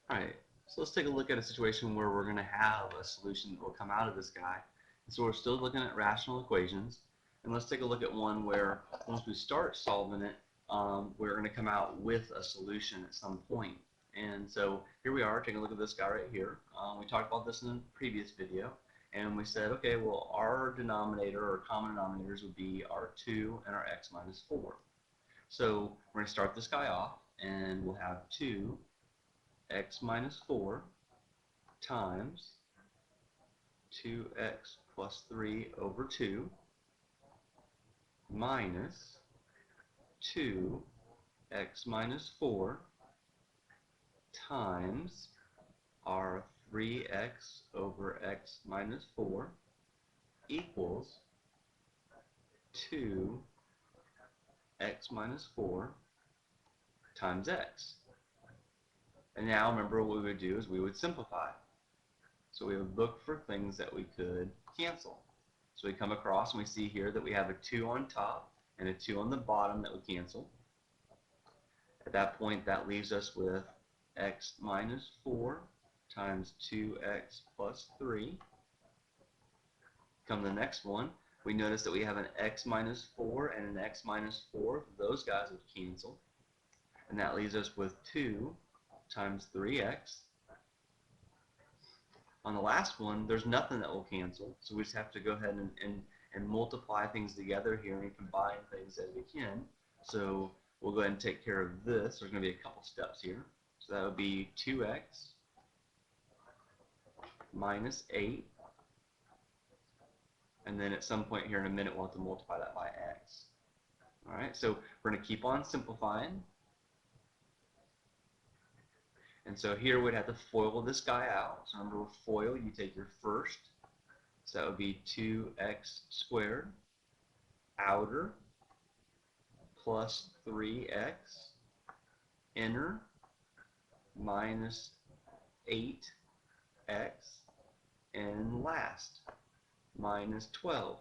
Alright, so let's take a look at a situation where we're going to have a solution that will come out of this guy. And so we're still looking at rational equations. And let's take a look at one where once we start solving it, we're going to come out with a solution at some point. And so here we are, taking a look at this guy right here. We talked about this in the previous video. And we said, okay, well, our denominator or common denominators would be our 2 and our x minus 4. So we're going to start this guy off, and we'll have 2 x minus 4 times 2x plus 3 over 2 minus 2x minus 4 times our 3x over x minus 4 equals 2x minus 4 times x. And now remember what we would do is we would simplify. So we would look for things that we could cancel. So we come across and we see here that we have a 2 on top and a 2 on the bottom that would cancel. At that point, that leaves us with x minus 4 times 2x plus 3. Come to the next one, we notice that we have an x minus 4 and an x minus 4. Those guys would cancel. And that leaves us with 2 times 3x. On the last one, there's nothing that will cancel, so we just have to go ahead and multiply things together here and combine things as we can. So we'll go ahead and take care of this. There's going to be a couple steps here. So that would be 2x minus 8, and then at some point here in a minute we'll have to multiply that by x. Alright, so we're going to keep on simplifying. And so here we'd have to FOIL this guy out. So remember, with FOIL, you take your first. So that would be 2x squared outer plus 3x inner minus 8x and last minus 12.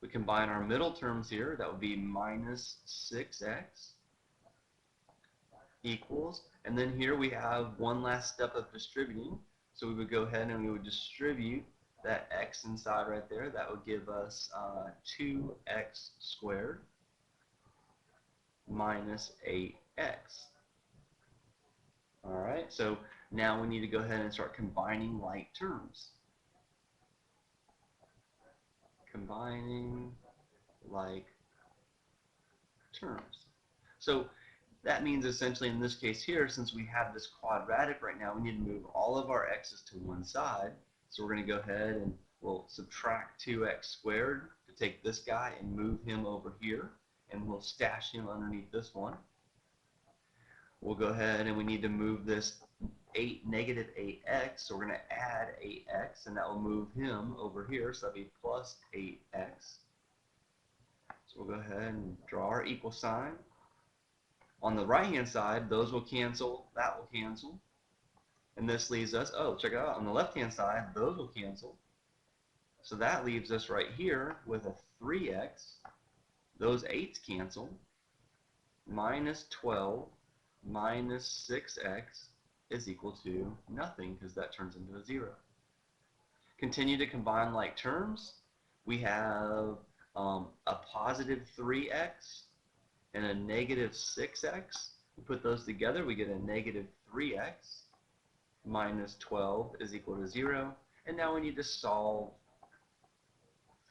We combine our middle terms here. That would be minus 6x equals, and then here we have one last step of distributing. So we would go ahead and we would distribute that x inside right there. That would give us 2x squared minus 8x. Alright, so now we need to go ahead and start combining like terms. Combining like terms. So that means essentially in this case here, since we have this quadratic right now, we need to move all of our x's to one side. So we're going to go ahead and we'll subtract 2x squared to take this guy and move him over here, and we'll stash him underneath this one. We'll go ahead and we need to move this negative 8x, so we're going to add 8x, and that will move him over here, so that'll be plus 8x. So we'll go ahead and draw our equal sign. On the right hand side, those will cancel, that will cancel. And this leaves us, oh, check it out, on the left hand side, those will cancel. So that leaves us right here with a 3x. Those 8's cancel. Minus 12 minus 6x is equal to nothing, because that turns into a 0. Continue to combine like terms. We have a positive 3x and a negative 6x. We put those together, we get a negative 3x minus 12 is equal to 0. And now we need to solve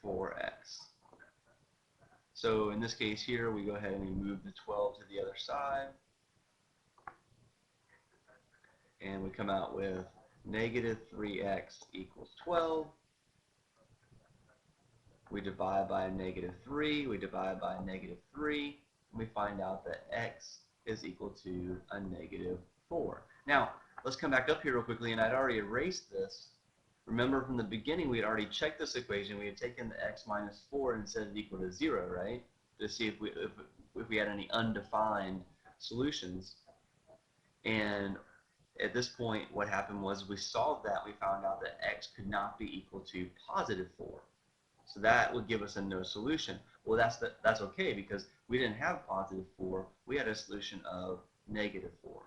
for x. So in this case here, we go ahead and we move the 12 to the other side. And we come out with negative 3x equals 12. We divide by a negative 3. We divide by a negative 3. And we find out that x is equal to a negative 4. Now, let's come back up here real quickly, and I'd already erased this. Remember from the beginning, we had already checked this equation. We had taken the x minus 4 and set it equal to 0, right? To see if we had any undefined solutions. And at this point, what happened was we solved that. We found out that x could not be equal to positive 4. So that would give us a no solution. Well, that's okay, because we didn't have positive 4. We had a solution of negative 4.